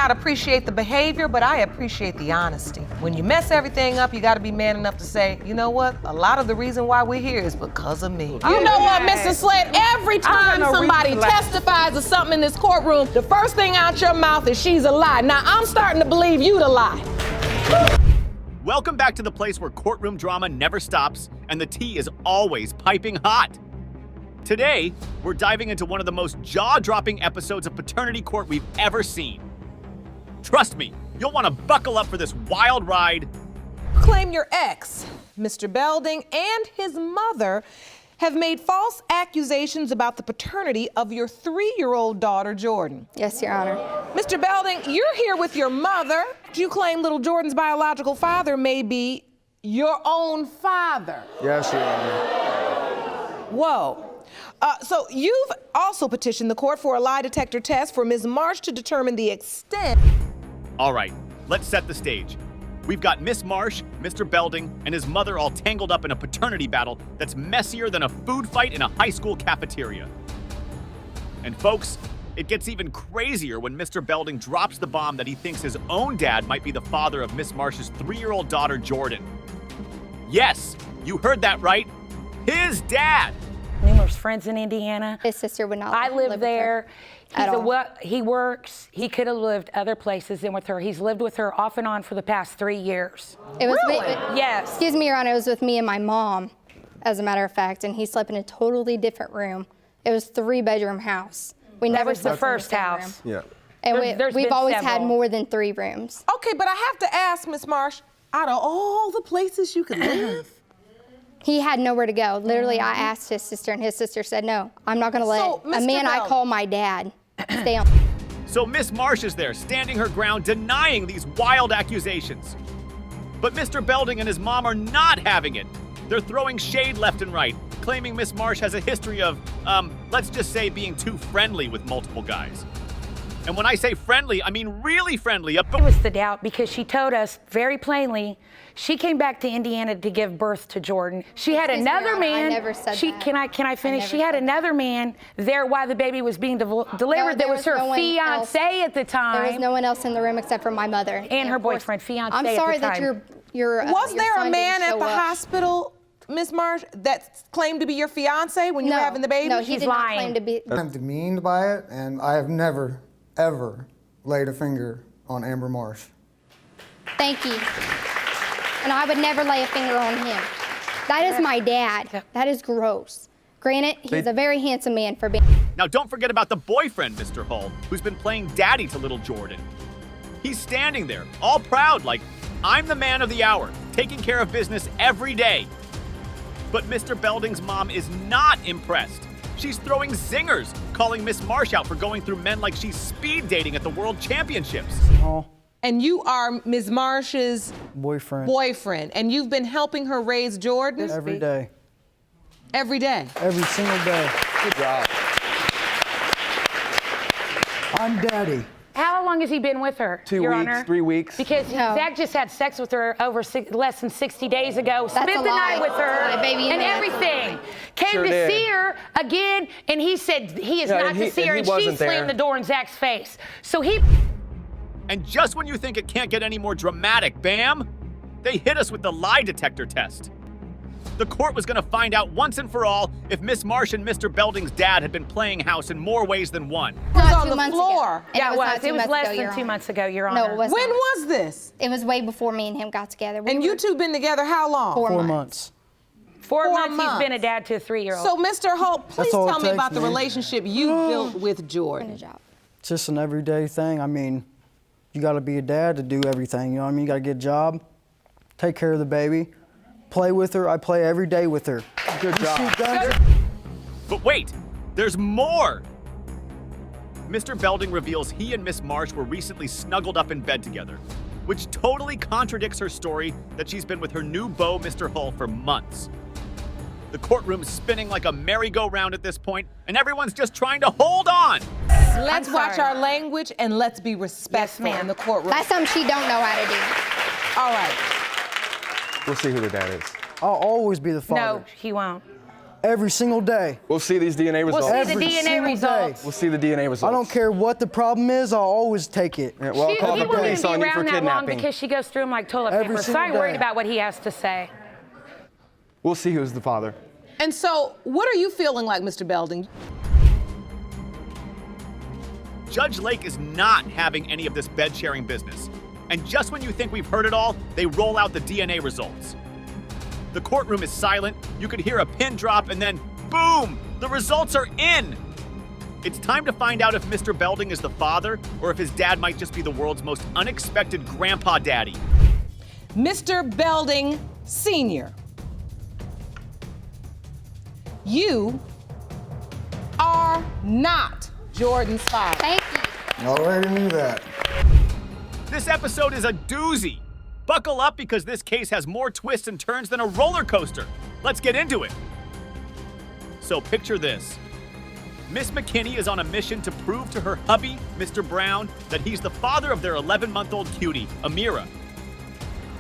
not appreciate the behavior, but I appreciate the honesty. When you mess everything up, you gotta be man enough to say, you know what? A lot of the reason why we're here is because of me. You know what, Mr. Slade? Every time somebody testifies to something in this courtroom, the first thing out your mouth is she's a lie. Now, I'm starting to believe you to lie. Welcome back to the place where courtroom drama never stops and the tea is always piping hot. Today, we're diving into one of the most jaw-dropping episodes of Paternity Court we've ever seen. Trust me, you'll want to buckle up for this wild ride. Claim your ex, Mr. Belding, and his mother have made false accusations about the paternity of your 3-year-old daughter, Jordan. Yes, Your Honor. Mr. Belding, you're here with your mother. You claim little Jordan's biological father may be your own father. Yes, Your Honor. Whoa. So you've also petitioned the court for a lie detector test for Ms. Marsh to determine the extent. All right, let's set the stage. We've got Miss Marsh, Mr. Belding, and his mother all tangled up in a paternity battle that's messier than a food fight in a high school cafeteria. And folks, it gets even crazier when Mr. Belding drops the bomb that he thinks his own dad might be the father of Miss Marsh's 3-year-old daughter, Jordan. Yes, you heard that right. His dad. Numerous friends in Indiana. His sister would not I live live there. He works. He could have lived other places than with her. He's lived with her off and on for the past 3 years. It was Yes. Excuse me, Your Honor, it was with me and my mom, as a matter of fact, and he slept in a totally different room. It was a 3-bedroom house. We never was the slept in first same house. room. Yeah. And There's we've been always had several. more than 3 rooms. Okay, but I have to ask, Ms. Marsh, out of all the places you could live, He had nowhere to go. Literally, I asked his sister, and his sister said, no, I'm not going to let So, a Mr. man I Bell- call my dad stay on. So Miss Marsh is there, standing her ground, denying these wild accusations. But Mr. Belding and his mom are not having it. They're throwing shade left and right, claiming Miss Marsh has a history of, let's just say being too friendly with multiple guys. And when I say friendly, I mean really friendly. It was the doubt because she told us very plainly she came back to Indiana to give birth to Jordan. She had Excuse me, another Your Honor, man. I never said that. Can I finish? never She had said another man there while the baby was being delivered. there that was was her no one fiance at the time. There was no one else in the room except for my mother. And her of course, boyfriend, fiance I'm at sorry the that time. your was your there a son man didn't at the show up. hospital, Ms. Marsh, that claimed to be your fiance when you were having the baby? No, he She's did not lying. claim to be. I'm demeaned by it, and I have never, ever laid a finger on Amber Marsh. Thank you. And I would never lay a finger on him. That is my dad. That is gross. Granted, he's a very handsome man for being. Now don't forget about the boyfriend, Mr. Hull, who's been playing daddy to little Jordan. He's standing there, all proud, like, I'm the man of the hour, taking care of business every day. But Mr. Belding's mom is not impressed. She's throwing zingers, calling Miss Marsh out for going through men like she's speed dating at the World Championships. Oh, And you are Ms. Marsh's boyfriend. and you've been helping her raise Jordan? Every day. Every day? Every single day. Good job. I'm daddy. How long has he been with her, 2 Your weeks, Honor? 3 weeks. Because No. Zach just had sex with her over less than 60 days ago. That's Spent a the lie. night with her That's a lie, baby, and and everything. Came Sure to did. see her again, and he said he is Yeah, not and to he- see her, and and he she wasn't slammed there. the door in Zach's face. So he. And just when you think it can't get any more dramatic, bam, they hit us with the lie detector test. The court was going to find out once and for all if Miss Marsh and Mr. Belding's dad had been playing house in more ways than one. It was Not on 2 the months floor. ago. And Yeah, it not was. 2 It was months less ago, Your than 2 Honor. months ago, Your No, Honor. it was When not. was this? It was way before me and him got together. And you two been together how long? 4 months. 4 4 months he's been a months. dad to a 3-year-old. So, Mr. Holt, please all it tell me takes, about the man. relationship you built with Good Jordan. job. It's just an everyday thing. I mean, you got to be a dad to do everything. You know what I mean? You got to get a job, take care of the baby, play with her. I play every day with her. Good You job. shoot guns. But wait, there's more! Mr. Belding reveals he and Miss Marsh were recently snuggled up in bed together, which totally contradicts her story that she's been with her new beau, Mr. Hull, for months. The courtroom's spinning like a merry-go-round at this point, and everyone's just trying to hold on. Let's I'm watch sorry. our language and let's be respectful ma'am. in the courtroom. That's something she don't know how to do. All right. We'll see who the dad is. I'll always be the father. No, he won't. Every single day. We'll see these DNA results. We'll see the Every DNA single results. day. We'll see the DNA results. I don't care what the problem is, I'll always take it. Yeah, well, I'll call He the won't police even on be you for around that long kidnapping. because she goes through him like toilet Every paper. So I ain't single worried day. about what he has to say. We'll see who's the father. And so, what are you feeling like, Mr. Belding? Judge Lake is not having any of this bed sharing business. And just when you think we've heard it all, they roll out the DNA results. The courtroom is silent, you could hear a pin drop, and then boom! The results are in! It's time to find out if Mr. Belding is the father or if his dad might just be the world's most unexpected grandpa daddy. Mr. Belding Sr., you are not Jordan's father. Thank you. I already knew that. This episode is a doozy. Buckle up because this case has more twists and turns than a roller coaster. Let's get into it. So picture this. Miss McKinney is on a mission to prove to her hubby, Mr. Brown, that he's the father of their 11-month-old cutie, Amira.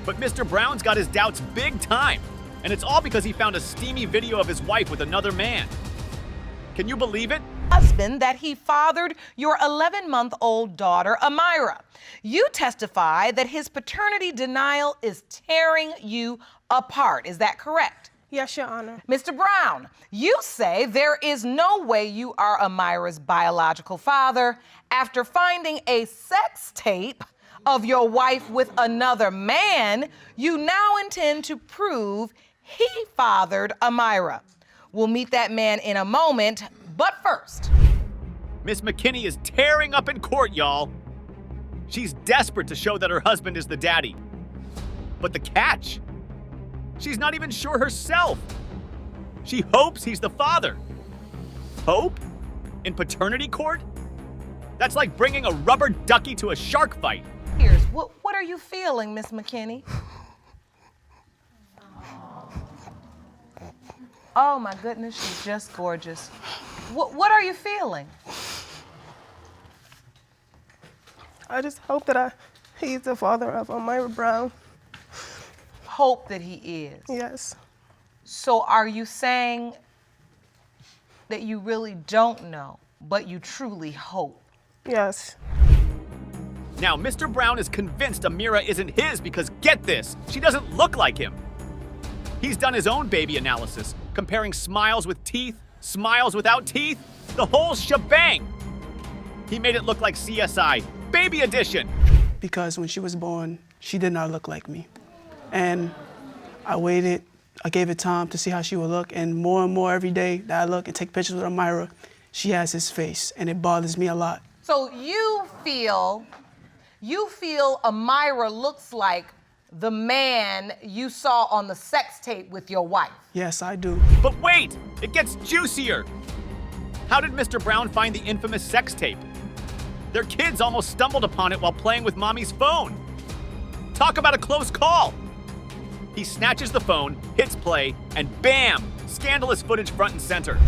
But Mr. Brown's got his doubts big time, and it's all because he found a steamy video of his wife with another man. Can you believe it? Husband that he fathered your 11-month-old daughter, Amira. You testify that his paternity denial is tearing you apart. Is that correct? Yes, Your Honor. Mr. Brown, you say there is no way you are Amira's biological father after finding a sex tape of your wife with another man. You now intend to prove he fathered Amira. We'll meet that man in a moment, but first. Miss McKinney is tearing up in court, y'all. She's desperate to show that her husband is the daddy. But the catch? She's not even sure herself. She hopes he's the father. Hope? In paternity court? That's like bringing a rubber ducky to a shark fight. Here's what are you feeling, Miss McKinney? Oh my goodness, she's just gorgeous. What are you feeling? I just hope that he's the father of Amira Brown. Hope that he is. Yes. So are you saying that you really don't know, but you truly hope? Yes. Now, Mr. Brown is convinced Amira isn't his because, get this, she doesn't look like him. He's done his own baby analysis, comparing smiles with teeth, smiles without teeth, the whole shebang. He made it look like CSI, Baby Edition. Because when she was born, she did not look like me. And I waited, I gave it time to see how she would look, and more every day that I look and take pictures with Amira, she has his face, and it bothers me a lot. So you feel Amira looks like the man you saw on the sex tape with your wife? Yes, I do. But wait, it gets juicier. How did Mr. Brown find the infamous sex tape? Their kids almost stumbled upon it while playing with mommy's phone. Talk about a close call. He snatches the phone, hits play, and bam, scandalous footage front and center.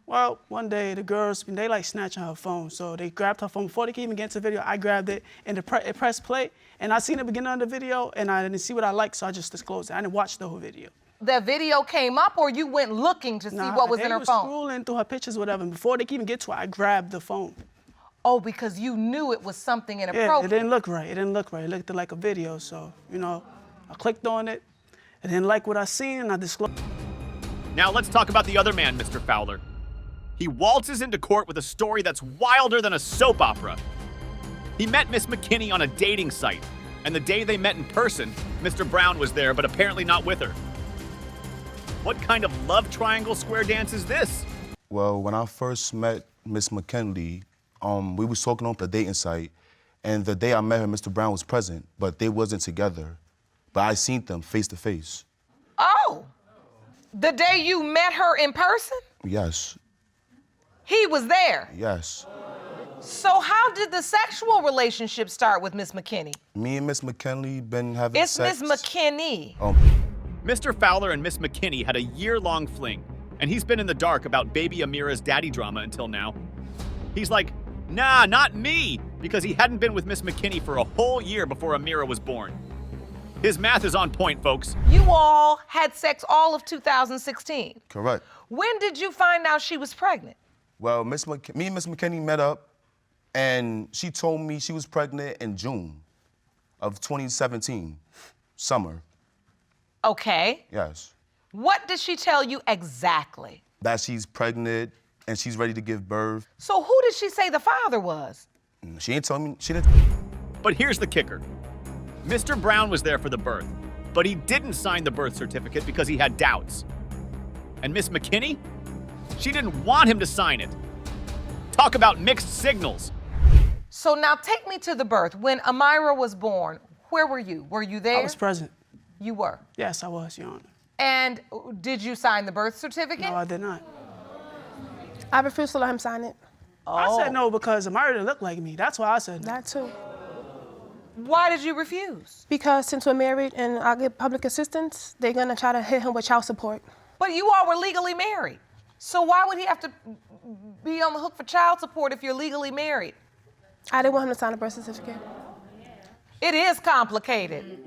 Well, one day the girls, they like snatching her phone. So they grabbed her phone before they could even get into the video. I grabbed it and it pressed play. And I seen the beginning of the video and I didn't see what I liked, so I just disclosed it. I didn't watch the whole video. The video came up or you went looking to see what was in her phone? They were scrolling through her pictures, whatever. And before they could even get to it, I grabbed the phone. Oh, because you knew it was something Yeah, inappropriate. it didn't look right. It didn't look right. It looked like a video. So, I clicked on it. I didn't like what I seen and I disclosed. Now let's talk about the other man, Mr. Fowler. He waltzes into court with a story that's wilder than a soap opera. He met Miss McKinney on a dating site, and the day they met in person, Mr. Brown was there, but apparently not with her. What kind of love triangle square dance is this? Well, when I first met Miss McKinley, we was talking on the dating site, and the day I met her, Mr. Brown was present, but they wasn't together. But I seen them face to face. Oh, the day you met her in person? Yes, He was there. yes. So how did the sexual relationship start with Miss McKinney? Me and Miss McKinley been having It's sex. Miss McKinney. Mr. Fowler and Miss McKinney had a year-long fling, and he's been in the dark about baby Amira's daddy drama until now. He's like, nah, not me, because he hadn't been with Miss McKinney for a whole year before Amira was born. His math is on point, folks. You all had sex all of 2016. Correct. When did you find out she was pregnant? Well, me and Miss McKinney met up, and she told me she was pregnant in June of 2017, summer. Okay. Yes. What did she tell you exactly? That she's pregnant and she's ready to give birth. So who did she say the father was? She ain't told me, she didn't. But here's the kicker. Mr. Brown was there for the birth, but he didn't sign the birth certificate because he had doubts. And Miss McKinney? She didn't want him to sign it. Talk about mixed signals. So now take me to the birth. When Amira was born, where were you? Were you there? I was present. You were? Yes, I was, Your Honor. And did you sign the birth certificate? No, I did not. I refused to let him sign it. I said no because Amira didn't look like me. That's why I said no. That too. Why did you refuse? Because since we're married and I get public assistance, they're gonna try to hit him with child support. But you all were legally married. So why would he have to be on the hook for child support if you're legally married? I didn't want him to sign a birth certificate. It is complicated.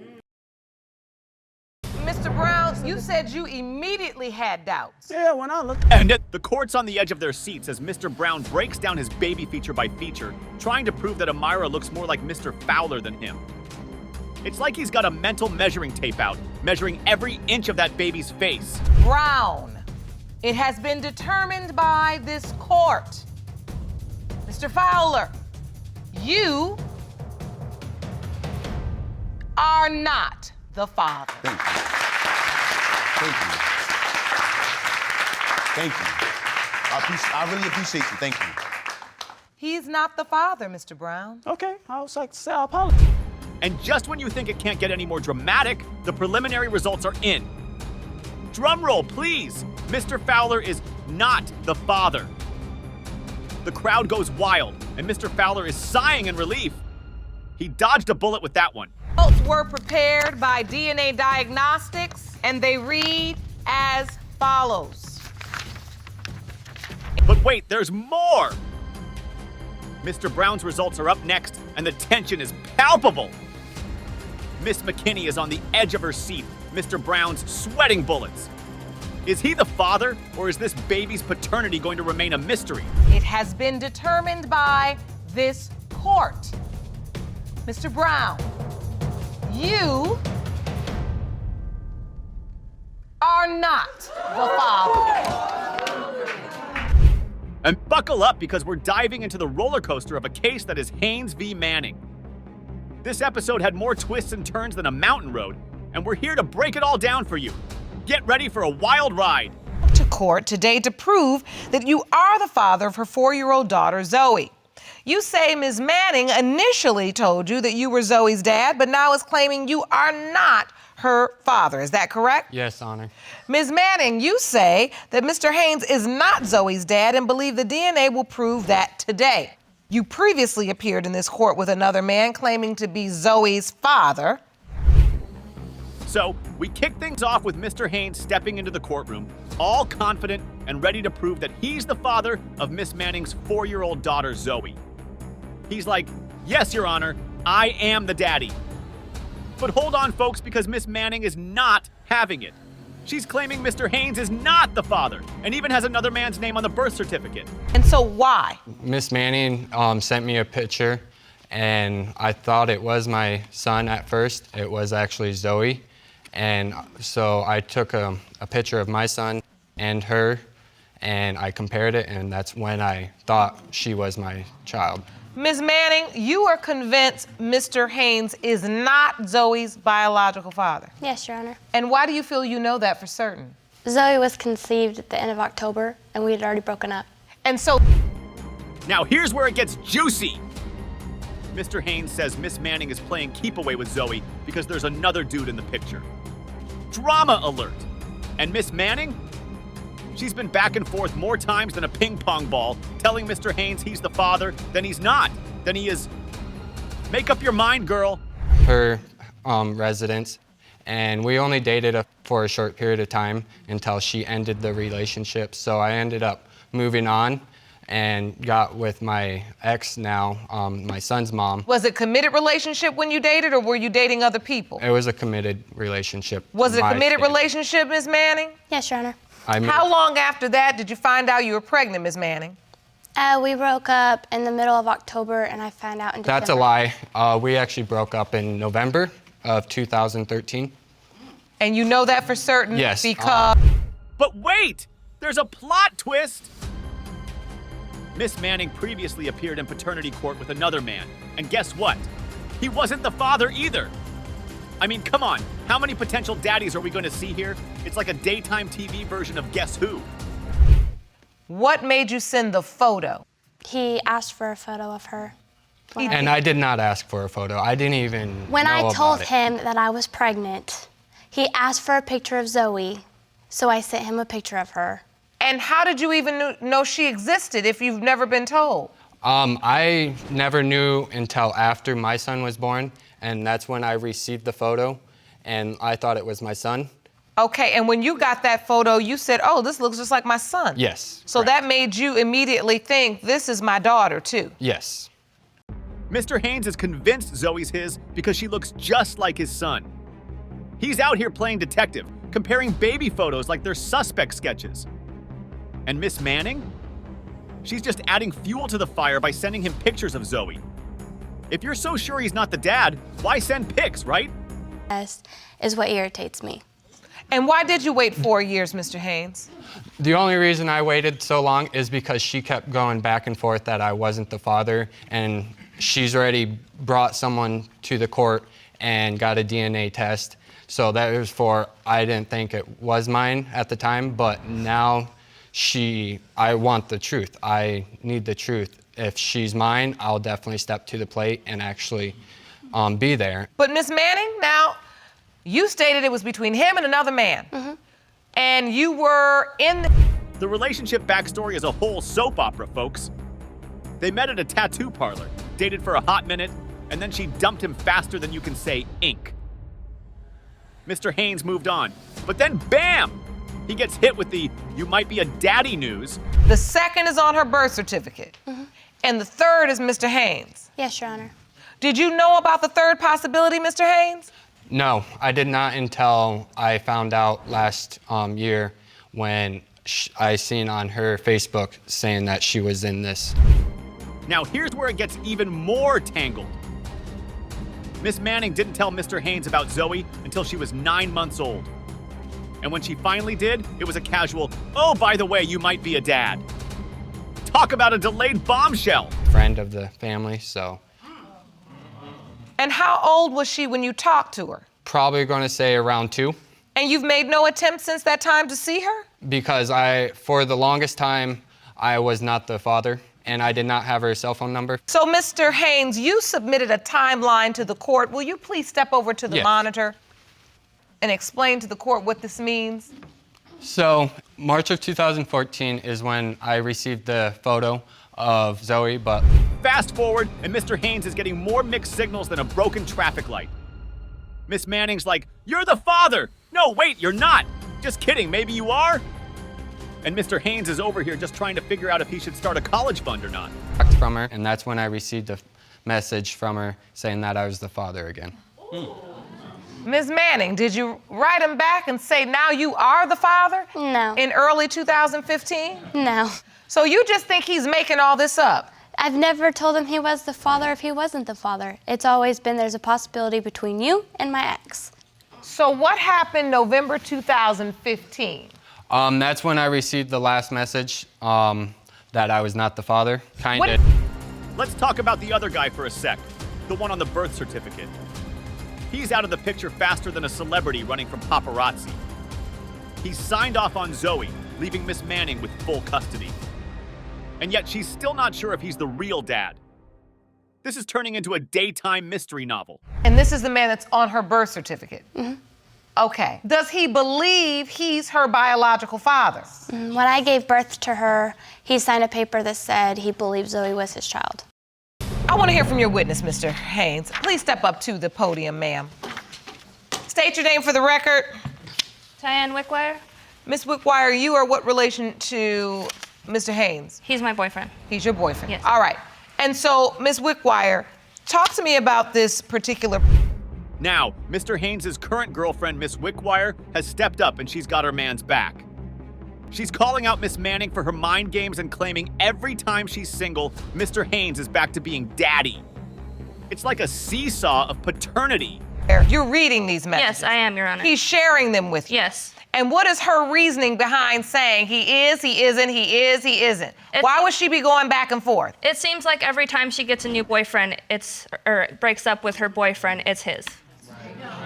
Mr. Brown, you said you immediately had doubts. Yeah, when I looked. And the court's on the edge of their seats as Mr. Brown breaks down his baby feature by feature, trying to prove that Amira looks more like Mr. Fowler than him. It's like he's got a mental measuring tape out, measuring every inch of that baby's face. Brown, it has been determined by this court. Mr. Fowler, you are not the father. Thank you. Thank you. Thank you. I really appreciate you. Thank you. He's not the father, Mr. Brown. Okay, I was like to say I apologize. And just when you think it can't get any more dramatic, the preliminary results are in. Drum roll, please. Mr. Fowler is not the father. The crowd goes wild, and Mr. Fowler is sighing in relief. He dodged a bullet with that one. Results were prepared by DNA Diagnostics, and they read as follows. But wait, there's more! Mr. Brown's results are up next, and the tension is palpable. Miss McKinney is on the edge of her seat. Mr. Brown's sweating bullets. Is he the father, or is this baby's paternity going to remain a mystery? It has been determined by this court. Mr. Brown, you are not the father. And buckle up because we're diving into the roller coaster of a case that is Haynes v. Manning. This episode had more twists and turns than a mountain road, and we're here to break it all down for you. Get ready for a wild ride. To court today to prove that you are the father of her 4-year-old daughter, Zoe. You say Ms. Manning initially told you that you were Zoe's dad, but now is claiming you are not her father. Is that correct? Yes, Honor. Ms. Manning, you say that Mr. Haynes is not Zoe's dad and believe the DNA will prove that today. You previously appeared in this court with another man claiming to be Zoe's father. So, we kick things off with Mr. Haynes stepping into the courtroom, all confident and ready to prove that he's the father of Miss Manning's 4-year-old daughter, Zoe. He's like, yes, Your Honor, I am the daddy. But hold on, folks, because Miss Manning is not having it. She's claiming Mr. Haynes is not the father, and even has another man's name on the birth certificate. And so why? Miss Manning sent me a picture, and I thought it was my son at first. It was actually Zoe. And so I took a picture of my son and her, and I compared it, and that's when I thought she was my child. Ms. Manning, you are convinced Mr. Haynes is not Zoe's biological father. Yes, Your Honor. And why do you feel you know that for certain? Zoe was conceived at the end of October, and we had already broken up. And so... Now here's where it gets juicy. Mr. Haynes says Miss Manning is playing keep away with Zoe because there's another dude in the picture. Drama alert. And Miss Manning? She's been back and forth more times than a ping pong ball, telling Mr. Haynes he's the father, then he's not, then he is. Make up your mind, girl. Her residence, and we only dated for a short period of time until she ended the relationship. So I ended up moving on and got with my ex now, my son's mom. Was it a committed relationship when you dated, or were you dating other people? It was a committed relationship. Was it a committed relationship, Ms. Manning? Yes, Your Honor. How long after that did you find out you were pregnant, Ms. Manning? We broke up in the middle of October, and I found out in December. That's a lie. We actually broke up in November of 2013. And you know that for certain? Yes. Because... But wait! There's a plot twist! Miss Manning previously appeared in paternity court with another man. And guess what? He wasn't the father either. I mean, come on. How many potential daddies are we going to see here? It's like a daytime TV version of Guess Who. What made you send the photo? He asked for a photo of her. And I did not ask for a photo. I didn't even When know I about told it. him that I was pregnant, he asked for a picture of Zoe, so I sent him a picture of her. And how did you even know she existed if you've never been told? I never knew until after my son was born, and that's when I received the photo, and I thought it was my son. Okay, and when you got that photo, you said, oh, this looks just like my son. Yes. So correct. that made you immediately think, this is my daughter, too. Yes. Mr. Haynes is convinced Zoe's his because she looks just like his son. He's out here playing detective, comparing baby photos like they're suspect sketches. And Miss Manning? She's just adding fuel to the fire by sending him pictures of Zoe. If you're so sure he's not the dad, why send pics, right? Yes, is what irritates me. And why did you wait 4 years, Mr. Haynes? The only reason I waited so long is because she kept going back and forth that I wasn't the father, and she's already brought someone to the court and got a DNA test. So that was I didn't think it was mine at the time, but now I want the truth. I need the truth. If she's mine, I'll definitely step to the plate and actually be there. But Miss Manning, now, you stated it was between him and another man. Mm-hmm. And you were in The relationship backstory is a whole soap opera, folks. They met at a tattoo parlor, dated for a hot minute, and then she dumped him faster than you can say ink. Mr. Haynes moved on, but then bam! He gets hit with the "you might be a daddy" news. The second is on her birth certificate. Mm-hmm. And the third is Mr. Haynes. Yes, Your Honor. Did you know about the third possibility, Mr. Haynes? No, I did not until I found out last year when I seen on her Facebook saying that she was in this. Now here's where it gets even more tangled. Miss Manning didn't tell Mr. Haynes about Zoe until she was 9 months old. And when she finally did, it was a casual, "Oh, by the way, you might be a dad." Talk about a delayed bombshell. Friend of the family, so. And how old was she when you talked to her? Probably going to say around 2. And you've made no attempt since that time to see her? Because for the longest time, I was not the father, and I did not have her cell phone number. So, Mr. Haynes, you submitted a timeline to the court. Will you please step over to the monitor and explain to the court what this means? So, March of 2014 is when I received the photo of Zoe, but... Fast forward, and Mr. Haynes is getting more mixed signals than a broken traffic light. Miss Manning's like, "You're the father!" "No, wait, you're not!" "Just kidding, maybe you are?" And Mr. Haynes is over here just trying to figure out if he should start a college fund or not. From her, and that's when I received a message from her saying that I was the father again. Ms. Manning, did you write him back and say, now you are the father? No. In early 2015? No. So you just think he's making all this up? I've never told him he was the father if he wasn't the father. It's always been there's a possibility between you and my ex. So what happened November 2015? That's when I received the last message that I was not the father, kind of. Let's talk about the other guy for a sec, the one on the birth certificate. He's out of the picture faster than a celebrity running from paparazzi. He's signed off on Zoe, leaving Miss Manning with full custody. And yet she's still not sure if he's the real dad. This is turning into a daytime mystery novel. And this is the man that's on her birth certificate? Mm-hmm. Okay. Does he believe he's her biological father? When I gave birth to her, he signed a paper that said he believed Zoe was his child. I want to hear from your witness, Mr. Haynes. Please step up to the podium, ma'am. State your name for the record. Diane Wickwire. Miss Wickwire, you are what relation to Mr. Haynes? He's my boyfriend. He's your boyfriend? Yes. All right. And so, Miss Wickwire, talk to me about this particular... Now, Mr. Haynes' current girlfriend, Miss Wickwire, has stepped up and she's got her man's back. She's calling out Miss Manning for her mind games and claiming every time she's single, Mr. Haynes is back to being daddy. It's like a seesaw of paternity. You're reading these messages. Yes, I am, Your Honor. He's sharing them with you. Yes. And what is her reasoning behind saying he is, he isn't, he is, he isn't? Why would she be going back and forth? It seems like every time she gets a new boyfriend, or breaks up with her boyfriend, it's his.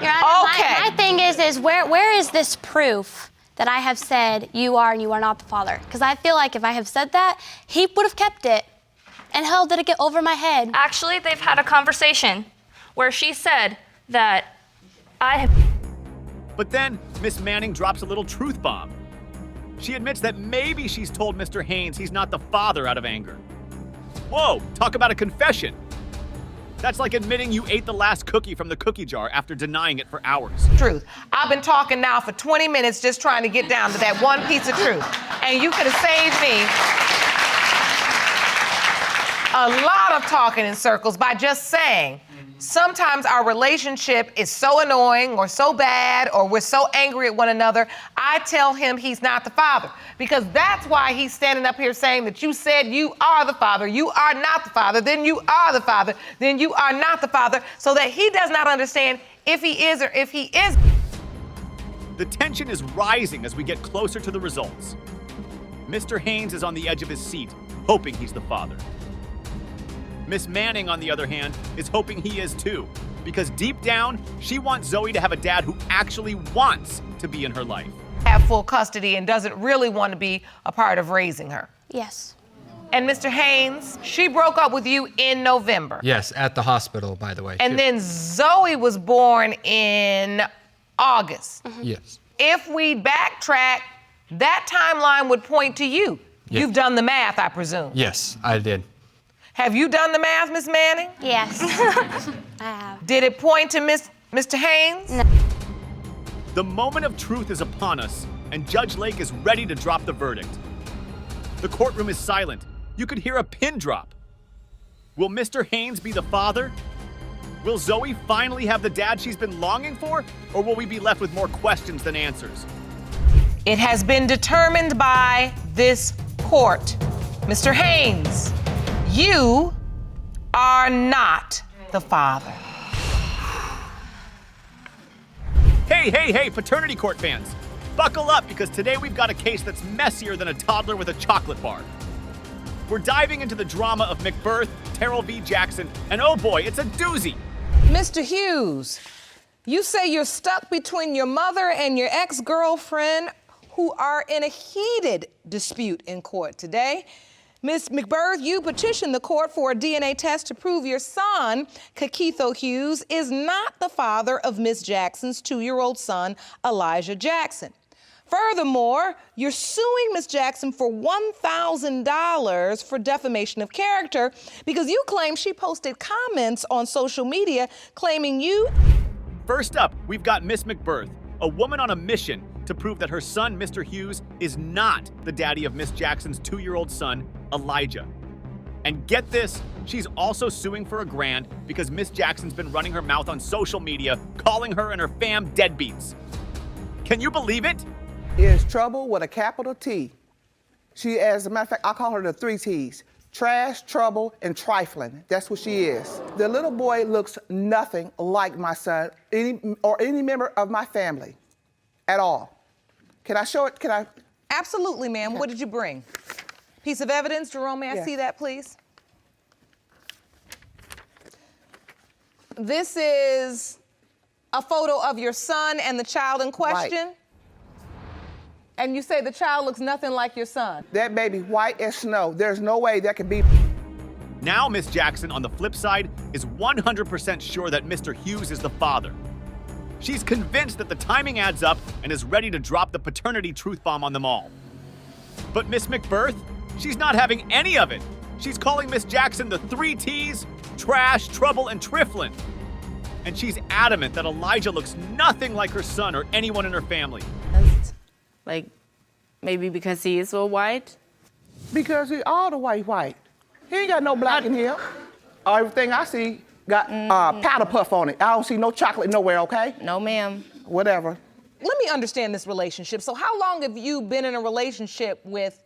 Your Honor, my thing is where is this proof that I have said you are and you are not the father? Because I feel like if I have said that, he would have kept it and held it over my head. Actually, they've had a conversation where she said that I have... But then Miss Manning drops a little truth bomb. She admits that maybe she's told Mr. Haynes he's not the father out of anger. Whoa, talk about a confession. That's like admitting you ate the last cookie from the cookie jar after denying it for hours. Truth. I've been talking now for 20 minutes just trying to get down to that one piece of truth. And you could have saved me a lot of talking in circles by just saying, sometimes our relationship is so annoying or so bad or we're so angry at one another, I tell him he's not the father. Because that's why he's standing up here saying that you said you are the father, you are not the father, then you are the father, then you are not the father, so that he does not understand if he is or if he isn't. The tension is rising as we get closer to the results. Mr. Haynes is on the edge of his seat, hoping he's the father. Miss Manning, on the other hand, is hoping he is too, because deep down, she wants Zoe to have a dad who actually wants to be in her life. Have full custody and doesn't really want to be a part of raising her. Yes. And Mr. Haynes, she broke up with you in November. Yes, at the hospital, by the way. And then Zoe was born in August. Yes. If we backtrack, that timeline would point to you. Yes. You've done the math, I presume. Yes, I did. Have you done the math, Miss Manning? Yes. I have. Did it point to Mr. Haynes? No. The moment of truth is upon us, and Judge Lake is ready to drop the verdict. The courtroom is silent. You could hear a pin drop. Will Mr. Haynes be the father? Will Zoe finally have the dad she's been longing for? Or will we be left with more questions than answers? It has been determined by this court. Mr. Haynes, you are not the father. Hey, paternity court fans. Buckle up, because today we've got a case that's messier than a toddler with a chocolate bar. We're diving into the drama of McBirth, Terrell v. Jackson, and oh boy, it's a doozy. Mr. Hughes, you say you're stuck between your mother and your ex-girlfriend who are in a heated dispute in court today. Ms. McBirth, you petitioned the court for a DNA test to prove your son, Kakitho Hughes, is not the father of Ms. Jackson's 2-year-old son, Elijah Jackson. Furthermore, you're suing Ms. Jackson for $1,000 for defamation of character because you claim she posted comments on social media claiming you... First up, we've got Miss McBirth, a woman on a mission to prove that her son, Mr. Hughes, is not the daddy of Miss Jackson's 2-year-old son, Elijah. And get this, she's also suing for $1,000 because Miss Jackson's been running her mouth on social media, calling her and her fam deadbeats. Can you believe it? Is trouble with a capital T. She, as a matter of fact, I call her the 3 T's. Trash, trouble, and trifling. That's what she is. The little boy looks nothing like my son or any member of my family at all. Can I show it? Can I? Absolutely, ma'am. What did you bring? Piece of evidence. Jerome, may I see that, please? This is a photo of your son and the child in question? Right. And you say the child looks nothing like your son? That baby white as snow. There's no way that could be. Now Miss Jackson, on the flip side, is 100% sure that Mr. Hughes is the father. She's convinced that the timing adds up and is ready to drop the paternity truth bomb on them all. But Miss McBirth, she's not having any of it. She's calling Miss Jackson the 3 T's, trash, trouble, and trifling. And she's adamant that Elijah looks nothing like her son or anyone in her family. Like, maybe because he is so white? Because he all the white. He ain't got no black in here. Everything I see got powder puff on it. I don't see no chocolate nowhere, okay? No, ma'am. Whatever. let me understand this relationship. So how long have you been in a relationship with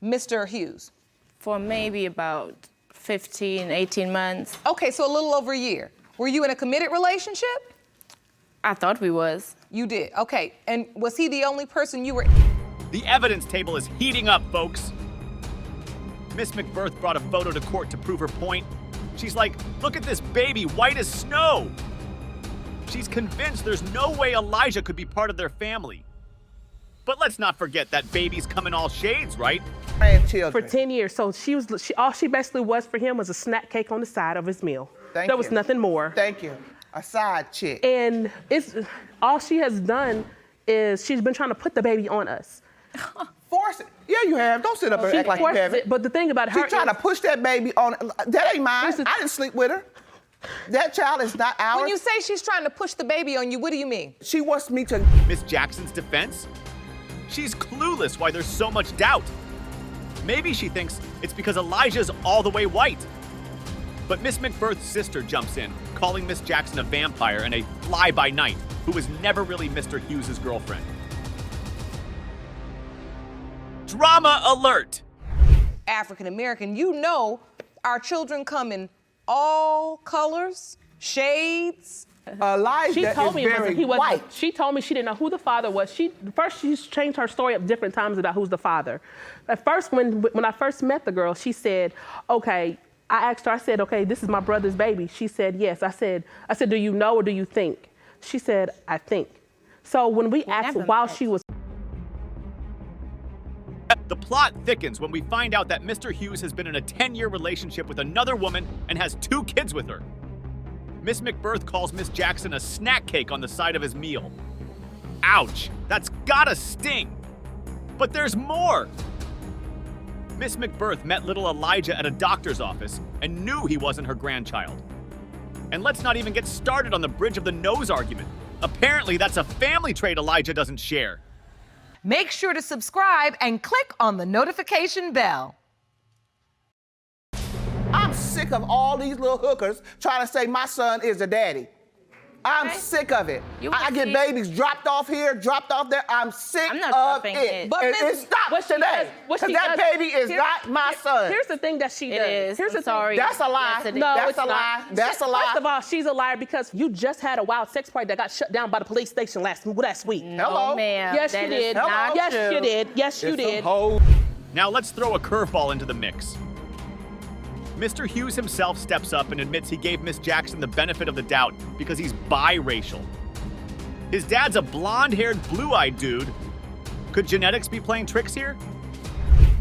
Mr. Hughes? For maybe about 15, 18 months. Okay, so a little over a year. Were you in a committed relationship? I thought we was. You did, okay. And was he the only person you were... The evidence table is heating up, folks. Miss McBirth brought a photo to court to prove her point. She's like, look at this baby, white as snow. She's convinced there's no way Elijah could be part of their family. But let's not forget that babies come in all shades, right? For 10 years, so all she basically was for him was a snack cake on the side of his meal. Thank there you. was nothing more. Thank you. A side chick. And all she has done is she's been trying to put the baby on us. Force it. Yeah, you have. Don't sit up and act like you haven't. But the thing about her, she's trying to push that baby on. That ain't mine. I didn't sleep with her. That child is not ours. When you say she's trying to push the baby on you, what do you mean? She wants me to... Miss Jackson's defense? She's clueless why there's so much doubt. Maybe she thinks it's because Elijah's all the way white. But Miss McBirth's sister jumps in, calling Miss Jackson a vampire and a fly-by-night who was never really Mr. Hughes' girlfriend. Drama alert! African American, you know our children come in all colors, shades. Elijah she told me he was white. She told me she didn't know who the father was. First she's changed her story up different times about who's the father. At first, when I first met the girl, she said, okay, I asked her, I said, okay, this is my brother's baby. She said, yes. I said, do you know or do you think? She said, I think. So when we asked while she was... The plot thickens when we find out that Mr. Hughes has been in a 10-year relationship with another woman and has 2 kids with her. Miss McBirth calls Miss Jackson a snack cake on the side of his meal. Ouch, that's gotta sting. But there's more. Miss McBirth met little Elijah at a doctor's office and knew he wasn't her grandchild. And let's not even get started on the bridge of the nose argument. Apparently that's a family trait Elijah doesn't share. Make sure to subscribe and click on the notification bell. I'm sick of all these little hookers trying to say my son is the daddy. I'm sick of it. I get babies dropped off here, dropped off there. I'm sick of it. But it stops today. Because that baby is not my son. Here's the thing that she does. It is. Here's the sorry. That's a lie. No, that's it's a lie. not. That's a lie. First of all, she's a liar because you just had a wild sex party that got shut down by the police station last week. Hello. Ma'am. Yes, you did. Yes, you did. Yes, you did. Now let's throw a curveball into the mix. Mr. Hughes himself steps up and admits he gave Miss Jackson the benefit of the doubt because he's biracial. His dad's a blonde-haired, blue-eyed dude. Could genetics be playing tricks here?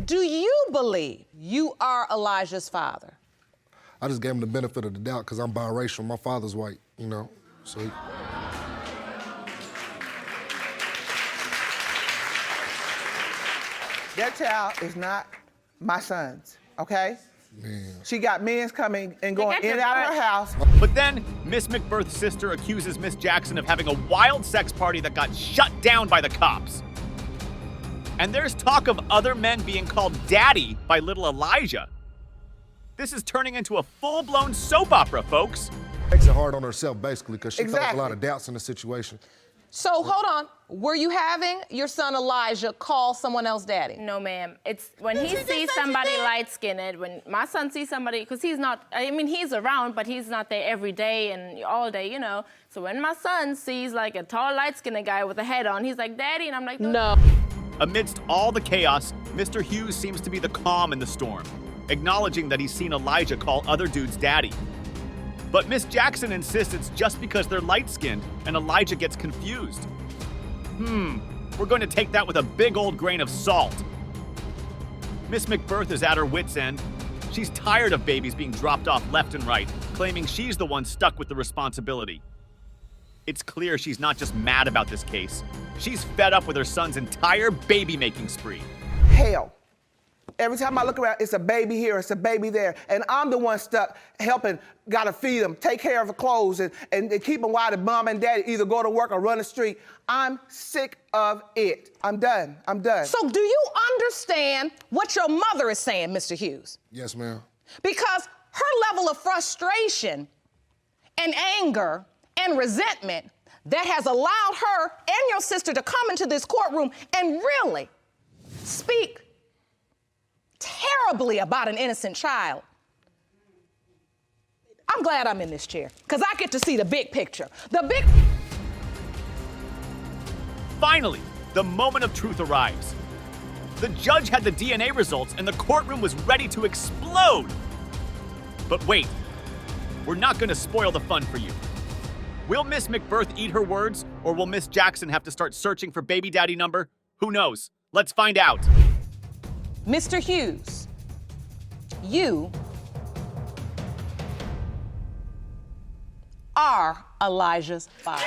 Do you believe you are Elijah's father? I just gave him the benefit of the doubt because I'm biracial. My father's white, you know, so... That child is not my son's, okay? Man. She got men coming and going in and out of her house. But then, Miss McBirth's sister accuses Miss Jackson of having a wild sex party that got shut down by the cops. And there's talk of other men being called daddy by little Elijah. This is turning into a full-blown soap opera, folks. Makes it hard on herself, basically, because she felt a lot of doubts in the situation. So, hold on. Were you having your son Elijah call someone else daddy? No, ma'am. It's when he sees somebody light-skinned, when my son sees somebody, because he's not, I mean, he's around, but he's not there every day and all day, you know. So when my son sees like a tall, light-skinned guy with a hat on, he's like, Daddy, and I'm like, no. Amidst all the chaos, Mr. Hughes seems to be the calm in the storm, acknowledging that he's seen Elijah call other dudes daddy. But Miss Jackson insists it's just because they're light-skinned and Elijah gets confused. We're going to take that with a big old grain of salt. Miss McBirth is at her wit's end. She's tired of babies being dropped off left and right, claiming she's the one stuck with the responsibility. It's clear she's not just mad about this case. She's fed up with her son's entire baby-making spree. Hell. Every time I look around, it's a baby here, it's a baby there. And I'm the one stuck helping, gotta feed them, take care of the clothes, and keep them while the mom and daddy either go to work or run the street. I'm sick of it. I'm done. I'm done. So do you understand what your mother is saying, Mr. Hughes? Yes, ma'am. Because her level of frustration and anger and resentment that has allowed her and your sister to come into this courtroom and really speak terribly about an innocent child. I'm glad I'm in this chair, because I get to see the big picture. Finally, the moment of truth arrives. The judge had the DNA results and the courtroom was ready to explode. But wait, we're not gonna spoil the fun for you. Will Miss McBirth eat her words, or will Miss Jackson have to start searching for baby daddy number? Who knows? Let's find out. Mr. Hughes, you are Elijah's father.